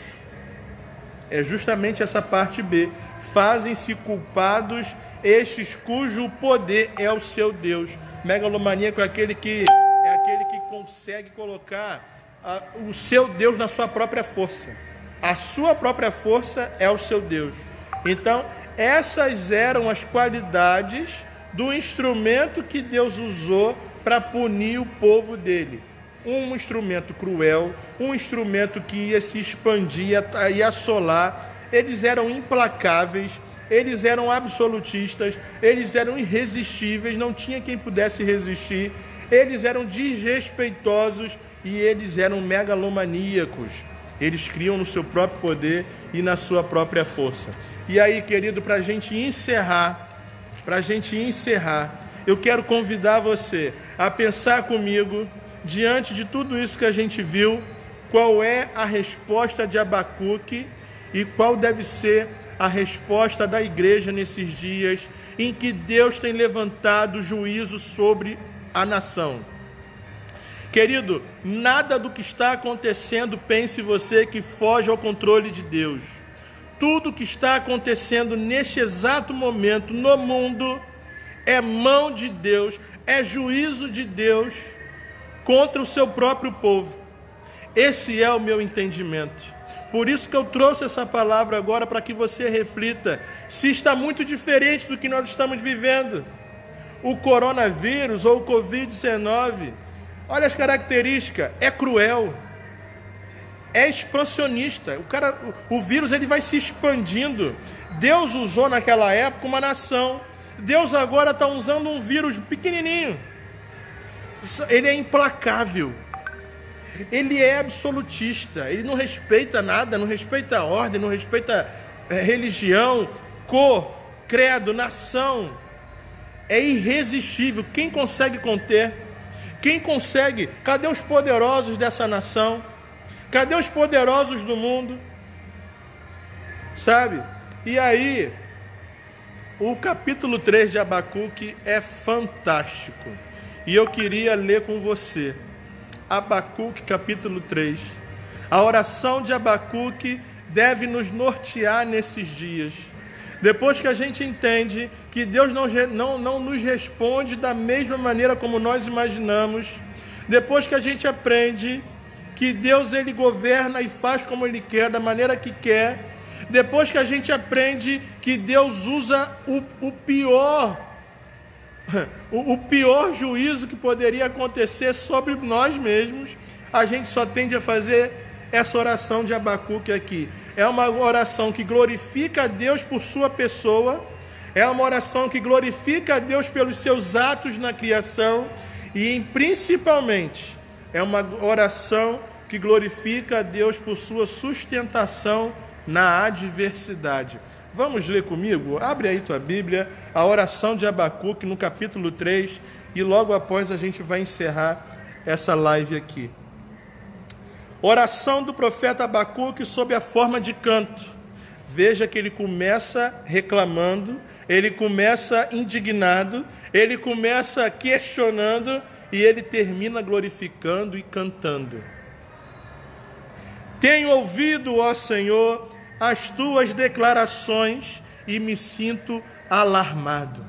É justamente essa parte B. Fazem-se culpados estes cujo poder é o seu Deus. Megalomaníaco é aquele que consegue colocar o seu Deus na sua própria força. A sua própria força é o seu Deus. Então, essas eram as qualidades do instrumento que Deus usou para punir o povo dele. Um instrumento cruel, um instrumento que ia se expandir e assolar. Eles eram implacáveis, eles eram absolutistas, eles eram irresistíveis, não tinha quem pudesse resistir. Eles eram desrespeitosos e eles eram megalomaníacos. Eles criam no seu próprio poder e na sua própria força. E aí, querido, para a gente encerrar, eu quero convidar você a pensar comigo, diante de tudo isso que a gente viu, qual é a resposta de Abacuque e qual deve ser a resposta da igreja nesses dias em que Deus tem levantado juízo sobre a nação. Querido, nada do que está acontecendo, pense você, que foge ao controle de Deus. Tudo que está acontecendo neste exato momento no mundo é mão de Deus, é juízo de Deus contra o seu próprio povo. Esse é o meu entendimento. Por isso que eu trouxe essa palavra agora, para que você reflita se está muito diferente do que nós estamos vivendo. O coronavírus ou o Covid-19, olha as características, é cruel, é expansionista. O vírus ele vai se expandindo. Deus usou naquela época uma nação. Deus agora está usando um vírus pequenininho. Ele é implacável. ele é absolutista, ele não respeita nada, não respeita a ordem, não respeita religião, cor, credo, nação. É irresistível. Quem consegue conter? Quem consegue? Cadê os poderosos dessa nação? Cadê os poderosos do mundo? Sabe? E aí, o capítulo 3 de Abacuque é fantástico. E eu queria ler com você. Abacuque, capítulo 3. A oração de Abacuque deve nos nortear nesses dias. Depois que a gente entende que Deus não nos responde da mesma maneira como nós imaginamos, depois que a gente aprende que Deus ele governa e faz como Ele quer, da maneira que quer, depois que a gente aprende que Deus usa o pior juízo que poderia acontecer sobre nós mesmos, a gente só tende a fazer essa oração de Abacuque aqui. É uma oração que glorifica a Deus por sua pessoa, é uma oração que glorifica a Deus pelos seus atos na criação e, principalmente, é uma oração que glorifica a Deus por sua sustentação na adversidade. Vamos ler comigo? Abre aí tua Bíblia, a oração de Abacuque no capítulo 3, e logo após a gente vai encerrar essa live aqui. Oração do profeta Abacuque sob a forma de canto. Veja que ele começa reclamando, ele começa indignado, ele começa questionando e ele termina glorificando e cantando. Tenho ouvido, ó Senhor, as tuas declarações e me sinto alarmado.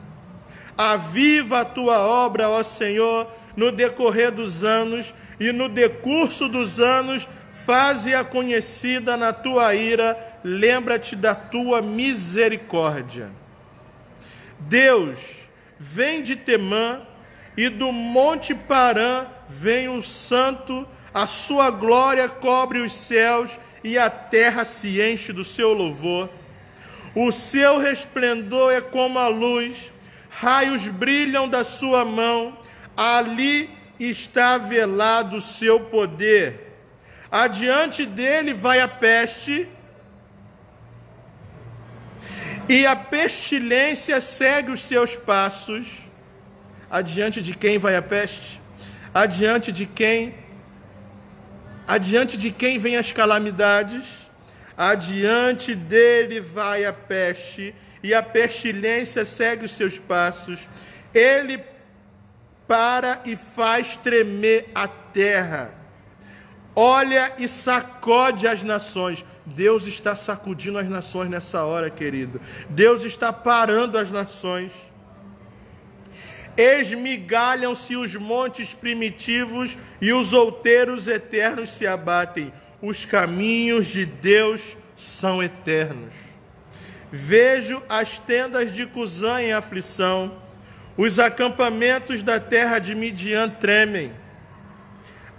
Aviva a tua obra, ó Senhor, no decorrer dos anos, e no decurso dos anos, faze-a conhecida na tua ira, lembra-te da tua misericórdia. Deus, vem de Temã, e do monte Parã vem o santo, a sua glória cobre os céus, e a terra se enche do seu louvor. O seu resplendor é como a luz, raios brilham da sua mão, ali está velado o seu poder. Adiante dele vai a peste, e a pestilência segue os seus passos. Adiante de quem vai a peste? Adiante de quem vem as calamidades? Adiante dele vai a peste, e a pestilência segue os seus passos. Ele para e faz tremer a terra. Olha e sacode as nações. Deus está sacudindo as nações nessa hora, querido. Deus está parando as nações. Esmigalham-se os montes primitivos e os outeiros eternos se abatem. Os caminhos de Deus são eternos. Vejo as tendas de Cusã em aflição. Os acampamentos da terra de Midian tremem.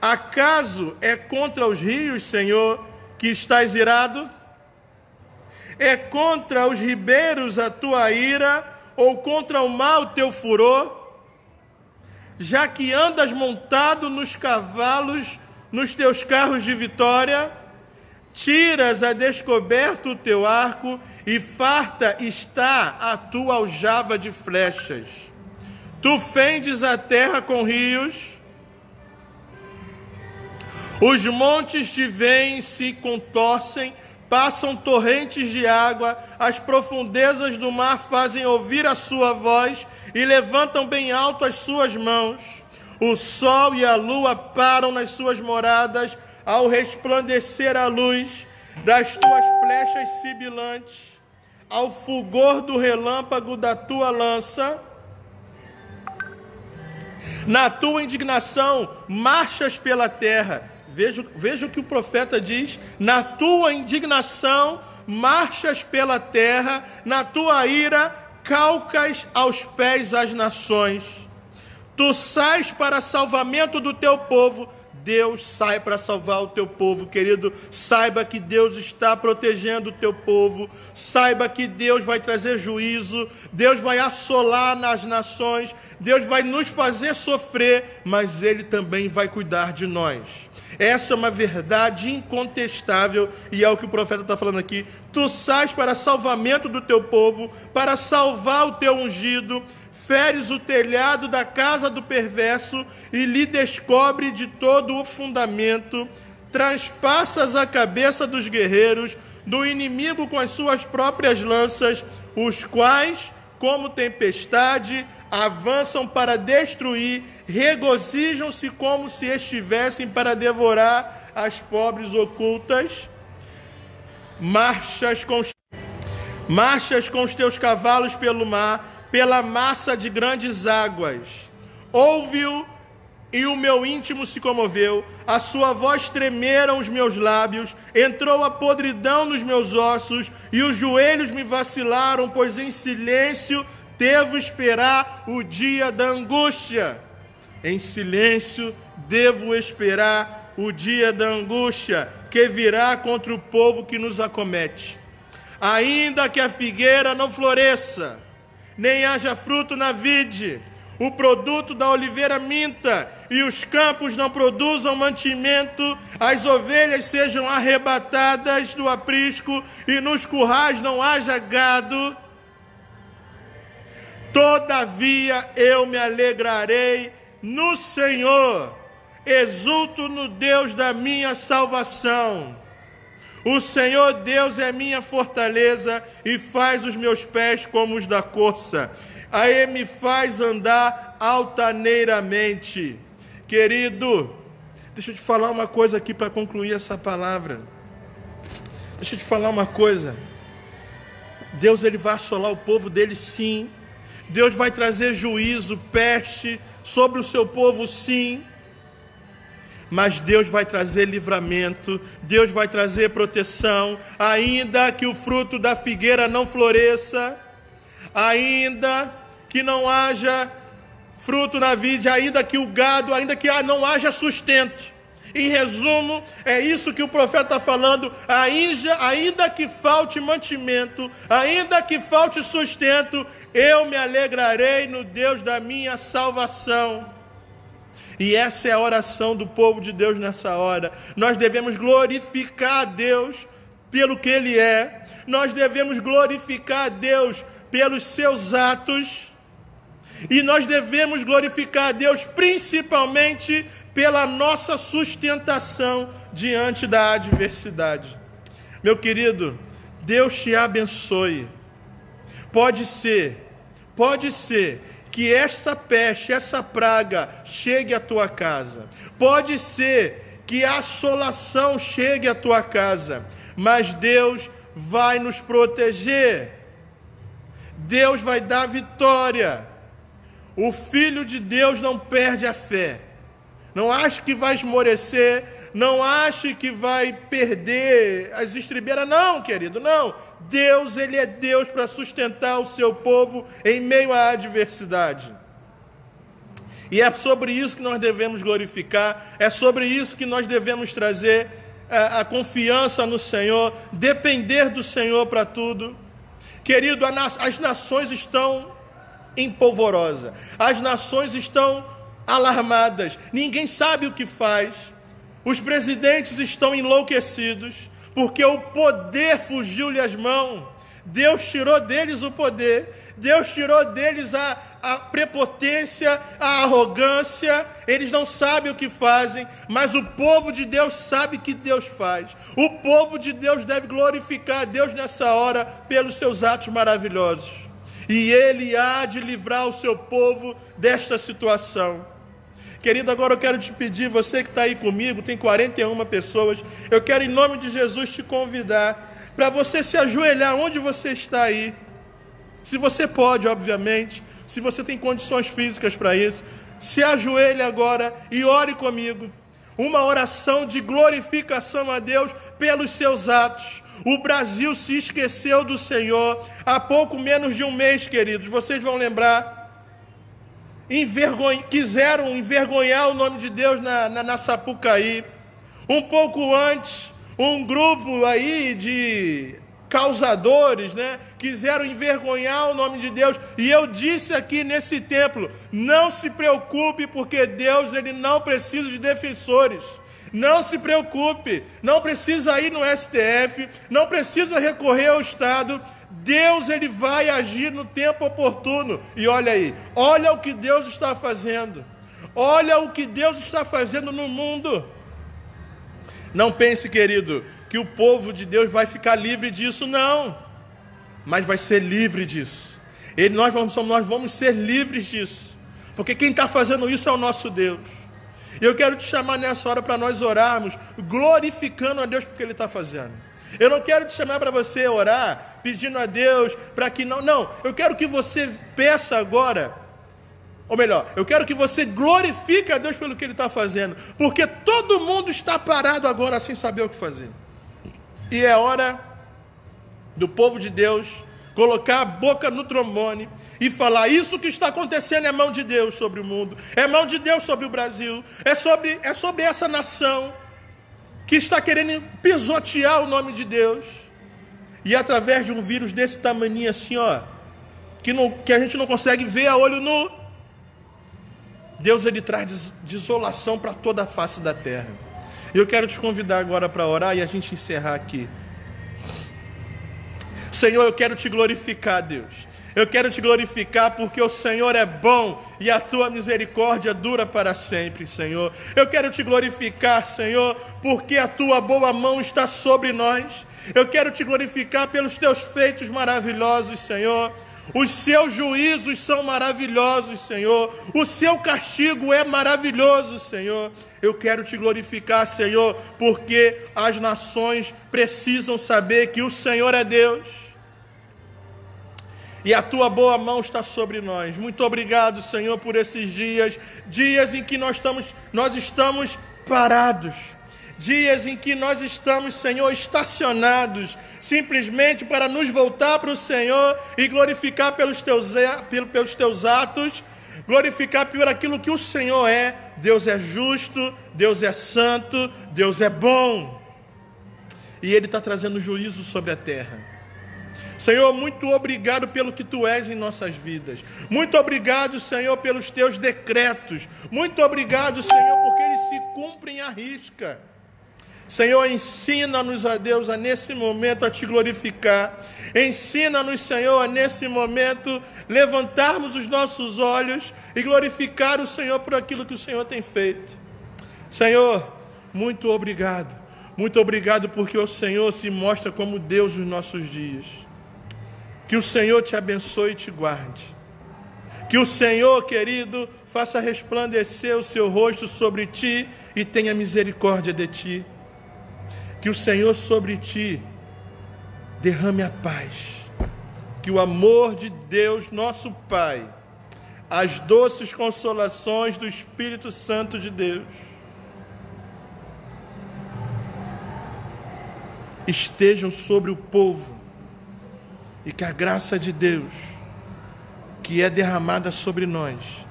Acaso é contra os rios, Senhor, que estás irado? É contra os ribeiros a tua ira, ou contra o mar o teu furor? Já que andas montado nos cavalos, nos teus carros de vitória, tiras a descoberto o teu arco, e farta está a tua aljava de flechas. Tu fendes a terra com rios, os montes te veem, se contorcem, passam torrentes de água, as profundezas do mar fazem ouvir a sua voz e levantam bem alto as suas mãos. O sol e a lua param nas suas moradas ao resplandecer a luz das tuas flechas sibilantes, ao fulgor do relâmpago da tua lança. Na tua indignação marchas pela terra. Veja o que o profeta diz. Na tua indignação marchas pela terra, na tua ira calcas aos pés as nações. Tu sais para salvamento do teu povo, Deus sai para salvar o teu povo, querido. Saiba que Deus está protegendo o teu povo. Saiba que Deus vai trazer juízo. Deus vai assolar nas nações. Deus vai nos fazer sofrer, mas Ele também vai cuidar de nós. Essa é uma verdade incontestável e é o que o profeta está falando aqui. Tu sais para salvamento do teu povo, para salvar o teu ungido. Feres o telhado da casa do perverso e lhe descobre de todo o fundamento. Transpassas a cabeça dos guerreiros, do inimigo com as suas próprias lanças, os quais, como tempestade, avançam para destruir, regozijam-se como se estivessem para devorar as pobres ocultas. Marchas com os teus cavalos pelo mar, pela massa de grandes águas. Ouve-o e o meu íntimo se comoveu, a sua voz tremeram os meus lábios, entrou a podridão nos meus ossos e os joelhos me vacilaram, pois em silêncio devo esperar o dia da angústia. Em silêncio devo esperar o dia da angústia que virá contra o povo que nos acomete. Ainda que a figueira não floresça, nem haja fruto na vide, o produto da oliveira minta, e os campos não produzam mantimento, as ovelhas sejam arrebatadas do aprisco, e nos currais não haja gado. Todavia eu me alegrarei no Senhor, exulto no Deus da minha salvação. O Senhor Deus é minha fortaleza e faz os meus pés como os da corça. Aí me faz andar altaneiramente. Querido, deixa eu te falar uma coisa aqui para concluir essa palavra. Deixa eu te falar uma coisa. Deus, Ele vai assolar o povo dele, sim. Deus vai trazer juízo, peste sobre o seu povo, sim. Mas Deus vai trazer livramento, Deus vai trazer proteção, ainda que o fruto da figueira não floresça, ainda que não haja fruto na vide, ainda que o gado, ainda que não haja sustento. Em resumo, é isso que o profeta está falando, ainda que falte mantimento, ainda que falte sustento, eu me alegrarei no Deus da minha salvação. E essa é a oração do povo de Deus nessa hora. Nós devemos glorificar a Deus pelo que Ele é. Nós devemos glorificar a Deus pelos seus atos. E nós devemos glorificar a Deus principalmente pela nossa sustentação diante da adversidade. Meu querido, Deus te abençoe. Pode ser que esta peste, essa praga chegue à tua casa. Pode ser que a assolação chegue à tua casa, mas Deus vai nos proteger. Deus vai dar vitória. O Filho de Deus não perde a fé. Não ache que vai esmorecer, não ache que vai perder as estribeiras. Não, querido, não. Deus, Ele é Deus para sustentar o seu povo em meio à adversidade. E é sobre isso que nós devemos glorificar, é sobre isso que nós devemos trazer a confiança no Senhor, depender do Senhor para tudo. Querido, as nações estão em polvorosa, as nações estão alarmadas, ninguém sabe o que faz, os presidentes estão enlouquecidos, porque o poder fugiu-lhe às mãos. Deus tirou deles o poder, Deus tirou deles a prepotência, a arrogância. Eles não sabem o que fazem, mas o povo de Deus sabe o que Deus faz. O povo de Deus deve glorificar a Deus nessa hora pelos seus atos maravilhosos. E Ele há de livrar o seu povo desta situação. Querido, agora eu quero te pedir, você que está aí comigo, tem 41 pessoas, eu quero em nome de Jesus te convidar para você se ajoelhar onde você está aí. Se você pode, obviamente, se você tem condições físicas para isso, se ajoelhe agora e ore comigo. Uma oração de glorificação a Deus pelos seus atos. O Brasil se esqueceu do Senhor há pouco menos de um mês, queridos. Vocês vão lembrar. quiseram envergonhar o nome de Deus na Sapucaí. Um pouco antes, um grupo aí de causadores, né, quiseram envergonhar o nome de Deus. E eu disse aqui nesse templo: não se preocupe, porque Deus, ele não precisa de defensores. Não se preocupe, não precisa ir no STF, não precisa recorrer ao Estado. Deus, ele vai agir no tempo oportuno. E olha aí, olha o que Deus está fazendo. Olha o que Deus está fazendo no mundo. Não pense, querido, que o povo de Deus vai ficar livre disso, não. Mas vai ser livre disso. Nós vamos ser livres disso. Porque quem está fazendo isso é o nosso Deus. E eu quero te chamar nessa hora para nós orarmos, glorificando a Deus porque Ele está fazendo. Eu não quero te chamar para você orar, pedindo a Deus para que não... Não, eu quero que você peça agora, ou melhor, eu quero que você glorifique a Deus pelo que Ele está fazendo. Porque todo mundo está parado agora sem saber o que fazer. E é hora do povo de Deus colocar a boca no trombone e falar: isso que está acontecendo é mão de Deus sobre o mundo, é mão de Deus sobre o Brasil, é sobre essa nação que está querendo pisotear o nome de Deus. E através de um vírus desse tamanho assim, ó, que a gente não consegue ver a olho nu, Deus, ele traz desolação para toda a face da terra. E eu quero te convidar agora para orar e a gente encerrar aqui. Senhor, eu quero te glorificar, Deus. Eu quero te glorificar porque o Senhor é bom e a tua misericórdia dura para sempre, Senhor. Eu quero te glorificar, Senhor, porque a tua boa mão está sobre nós. Eu quero te glorificar pelos teus feitos maravilhosos, Senhor. Os seus juízos são maravilhosos, Senhor. O seu castigo é maravilhoso, Senhor. Eu quero te glorificar, Senhor, porque as nações precisam saber que o Senhor é Deus. E a tua boa mão está sobre nós. Muito obrigado, Senhor, por esses dias em que nós estamos parados. Dias em que nós estamos, Senhor, estacionados, simplesmente para nos voltar para o Senhor e glorificar pelos teus atos, glorificar por aquilo que o Senhor é. Deus é justo, Deus é santo, Deus é bom. E Ele está trazendo juízo sobre a terra. Senhor, muito obrigado pelo que Tu és em nossas vidas. Muito obrigado, Senhor, pelos Teus decretos. Muito obrigado, Senhor, porque eles se cumprem à risca. Senhor, ensina-nos, a Deus, a nesse momento a Te glorificar. Ensina-nos, Senhor, a nesse momento levantarmos os nossos olhos e glorificar o Senhor por aquilo que o Senhor tem feito. Senhor, muito obrigado. Muito obrigado porque o Senhor se mostra como Deus nos nossos dias. Que o Senhor te abençoe e te guarde. Que o Senhor, querido, faça resplandecer o seu rosto sobre ti e tenha misericórdia de ti. Que o Senhor sobre ti derrame a paz. Que o amor de Deus, nosso Pai, as doces consolações do Espírito Santo de Deus, estejam sobre o povo. E que a graça de Deus, que é derramada sobre nós,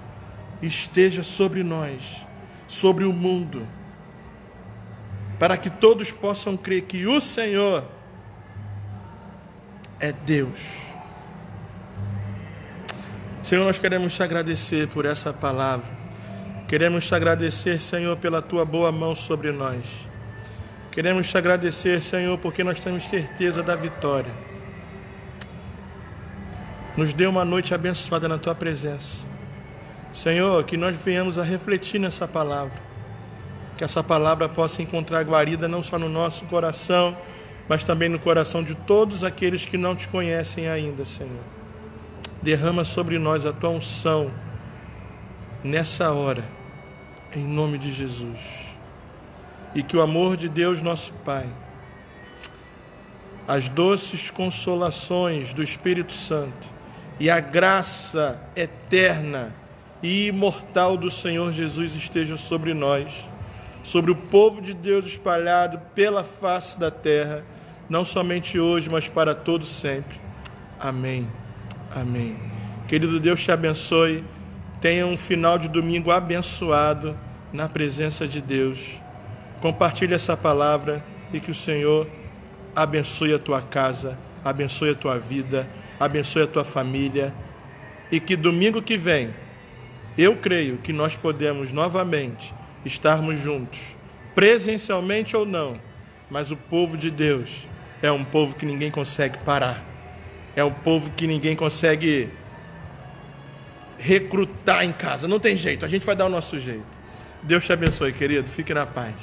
esteja sobre nós, sobre o mundo, para que todos possam crer que o Senhor é Deus. Senhor, nós queremos te agradecer por essa palavra. Queremos te agradecer, Senhor, pela tua boa mão sobre nós. Queremos te agradecer, Senhor, porque nós temos certeza da vitória. Nos dê uma noite abençoada na Tua presença. Senhor, que nós venhamos a refletir nessa palavra. Que essa palavra possa encontrar guarida não só no nosso coração, mas também no coração de todos aqueles que não Te conhecem ainda, Senhor. Derrama sobre nós a Tua unção nessa hora, em nome de Jesus. E que o amor de Deus, nosso Pai, as doces consolações do Espírito Santo e a graça eterna e imortal do Senhor Jesus estejam sobre nós, sobre o povo de Deus espalhado pela face da terra, não somente hoje, mas para todos sempre. Amém. Amém. Querido Deus te abençoe. Tenha um final de domingo abençoado na presença de Deus. Compartilhe essa palavra e que o Senhor abençoe a tua casa, abençoe a tua vida, abençoe a tua família. E que domingo que vem, eu creio que nós podemos novamente estarmos juntos, presencialmente ou não, mas o povo de Deus é um povo que ninguém consegue parar. É um povo que ninguém consegue recrutar em casa. Não tem jeito, a gente vai dar o nosso jeito. Deus te abençoe, querido. Fique na paz.